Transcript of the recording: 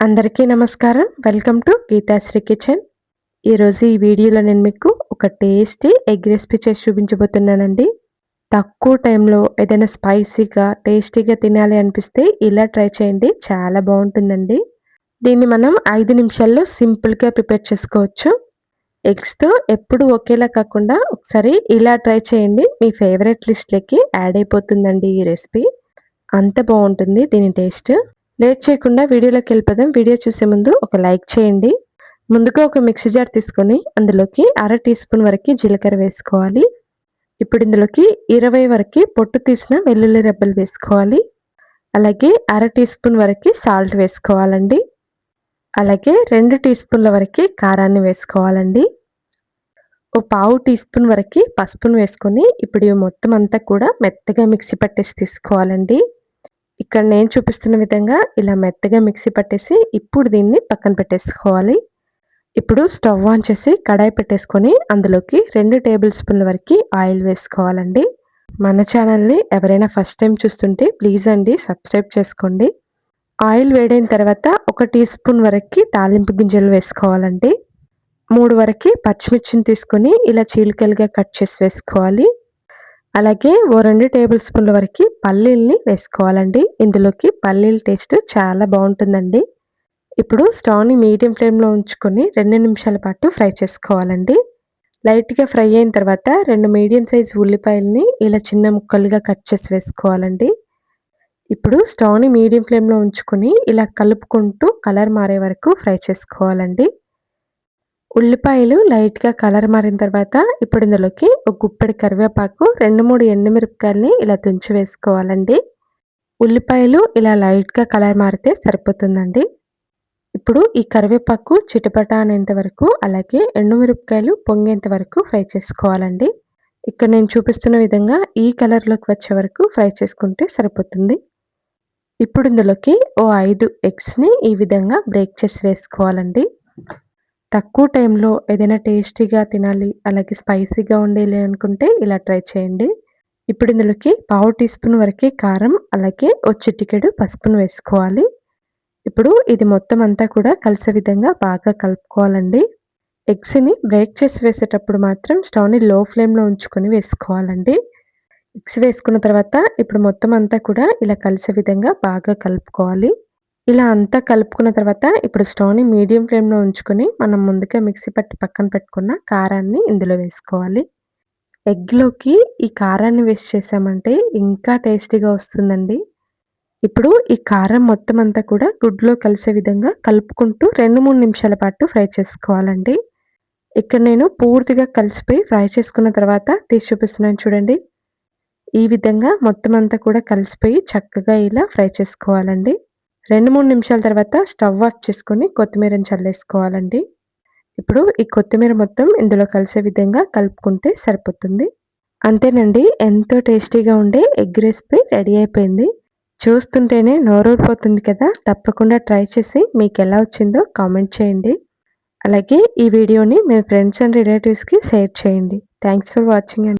అందరికీ నమస్కారం. Welcome to Geethasri kitchen. ఈరోజు ఈ వీడియోలో నేను మీకు ఒక టేస్టీ ఎగ్ రెసిపీ చేసి చూపించబోతున్నానండి. తక్కువ టైంలో ఏదైనా స్పైసీగా, టేస్టీగా తినాలి అనిపిస్తే ఇలా ట్రై చేయండి. చాలా బావుంటుందండి. దీన్ని మనం 5 నిమిషాల్లో సింపుల్‌గా ప్రిపేర్ చేసుకోవచ్చు. ఎగ్స్‌తో ఎప్పుడు ఒకేలా కాకుండా ఒకసారి ఇలా ట్రై చేయండి. మీ ఫేవరెట్ లిస్ట్‌లోకి యాడ్ అయిపోతుందండి ఈ రెసిపీ. అంత బావుంటుంది దీని టేస్ట్. లేట్ చేయకుండా వీడియోలోకెళ్ళిపోదాం. వీడియో చూసే ముందు ఒక లైక్ చేయండి. ముందుగా ఒక మిక్సీ జార్ తీసుకొని అందులోకి అర టీ స్పూన్ వరకు జీలకర్ర వేసుకోవాలి. ఇప్పుడు ఇందులోకి 20 వరకు పొట్టు తీసిన వెల్లుల్లి రెబ్బలు వేసుకోవాలి. అలాగే అర టీ స్పూన్ వరకు సాల్ట్ వేసుకోవాలండి. అలాగే 2 టీ స్పూన్ల వరకు కారాన్ని వేసుకోవాలండి. ఓ పావు టీ స్పూన్ వరకు పసుపును వేసుకొని ఇప్పుడు ఇవి మొత్తం అంతా కూడా మెత్తగా మిక్సీ పట్టేసి తీసుకోవాలండి. ఇక్కడ నేను చూపిస్తున్న విధంగా ఇలా మెత్తగా మిక్సీ పట్టేసి ఇప్పుడు దీన్ని పక్కన పెట్టేసుకోవాలి. ఇప్పుడు స్టవ్ ఆన్ చేసి కడాయి పెట్టేసుకొని అందులోకి 2 టేబుల్ స్పూన్ల వరకు ఆయిల్ వేసుకోవాలండి. మన ఛానల్ని ఎవరైనా ఫస్ట్ టైం చూస్తుంటే ప్లీజ్ అండి సబ్స్క్రైబ్ చేసుకోండి. ఆయిల్ వేడైన తర్వాత 1 టీ స్పూన్ వరకు తాలింపు గింజలు వేసుకోవాలండి. 3 వరకు పచ్చిమిర్చిని తీసుకొని ఇలా చీలికలుగా కట్ చేసి వేసుకోవాలి. అలాగే ఓ 2 టేబుల్ స్పూన్ల వరకు పల్లీల్ని వేసుకోవాలండి. ఇందులోకి పల్లీల టేస్ట్ చాలా బావుంటుందండి. ఇప్పుడు స్టవ్‌ని మీడియం ఫ్లేమ్‌లో ఉంచుకొని 2 నిమిషాల పాటు ఫ్రై చేసుకోవాలండి. లైట్‌గా ఫ్రై అయిన తర్వాత 2 మీడియం సైజ్ ఉల్లిపాయలని ఇలా చిన్న ముక్కలుగా కట్ చేసి వేసుకోవాలండి. ఇప్పుడు స్టవ్‌ని మీడియం ఫ్లేమ్‌లో ఉంచుకొని ఇలా కలుపుకుంటూ కలర్ మారే వరకు ఫ్రై చేసుకోవాలండి. ఉల్లిపాయలు లైట్‌గా కలర్ మారిన తర్వాత ఇప్పుడు ఇందులోకి ఒక గుప్పెడు కరివేపాకు, 2, 3 ఎండుమిరపకాయలని ఇలా తుంచి వేసుకోవాలండి. ఉల్లిపాయలు ఇలా లైట్‌గా కలర్ మారితే సరిపోతుందండి. ఇప్పుడు ఈ కరివేపాకు చిటపట అనేంత వరకు అలాగే ఎండుమిరపకాయలు పొంగేంత వరకు ఫ్రై చేసుకోవాలండి. ఇక్కడ నేను చూపిస్తున్న విధంగా ఈ కలర్‌లోకి వచ్చే వరకు ఫ్రై చేసుకుంటే సరిపోతుంది. ఇప్పుడు ఇందులోకి ఓ 5 ఎగ్స్‌ని ఈ విధంగా బ్రేక్ చేసి వేసుకోవాలండి. తక్కువ టైంలో ఏదైనా టేస్టీగా తినాలి, అలాగే స్పైసీగా ఉండేలి అనుకుంటే ఇలా ట్రై చేయండి. ఇప్పుడు ఇందులోకి పావు టీ స్పూన్ వరకే కారం, అలాగే ఓ చిటికెడు పసుపును వేసుకోవాలి. ఇప్పుడు ఇది మొత్తం అంతా కూడా కలిసే విధంగా బాగా కలుపుకోవాలండి. ఎగ్స్‌ని బ్రేక్ చేసి వేసేటప్పుడు మాత్రం స్టవ్‌ని లో ఫ్లేమ్‌లో ఉంచుకొని వేసుకోవాలండి. ఎగ్స్ వేసుకున్న తర్వాత ఇప్పుడు మొత్తం అంతా కూడా ఇలా కలిసే విధంగా బాగా కలుపుకోవాలి. ఇలా అంతా కలుపుకున్న తర్వాత ఇప్పుడు స్టవ్‌ని మీడియం ఫ్లేమ్‌లో ఉంచుకొని మనం ముందుగా మిక్సీ పట్టి పక్కన పెట్టుకున్న కారాన్ని ఇందులో వేసుకోవాలి. ఎగ్‌లోకి ఈ కారాన్ని వేసి చేసామంటే ఇంకా టేస్టీగా వస్తుందండి. ఇప్పుడు ఈ కారం మొత్తం అంతా కూడా గుడ్లో కలిసే విధంగా కలుపుకుంటూ 2, 3 నిమిషాల పాటు ఫ్రై చేసుకోవాలండి. ఇక్కడ నేను పూర్తిగా కలిసిపోయి ఫ్రై చేసుకున్న తర్వాత తీసి చూపిస్తున్నాను చూడండి. ఈ విధంగా మొత్తం అంతా కూడా కలిసిపోయి చక్కగా ఇలా ఫ్రై చేసుకోవాలండి. 2, 3 నిమిషాల తర్వాత స్టవ్ ఆఫ్ చేసుకొని కొత్తిమీరని చల్లేసుకోవాలండి. ఇప్పుడు ఈ కొత్తిమీర మొత్తం ఇందులో కలిసే విధంగా కలుపుకుంటే సరిపోతుంది. అంతేనండి, ఎంతో టేస్టీగా ఉండే ఎగ్ రెసిపీ రెడీ అయిపోయింది. చూస్తుంటేనే నోరూరిపోతుంది కదా! తప్పకుండా ట్రై చేసి మీకెలా వచ్చిందో కామెంట్ చేయండి. అలాగే ఈ వీడియోని మీ ఫ్రెండ్స్ అండ్ రిలేటివ్స్‌కి షేర్ చేయండి. థాంక్స్ ఫర్ వాచింగ్ అండి.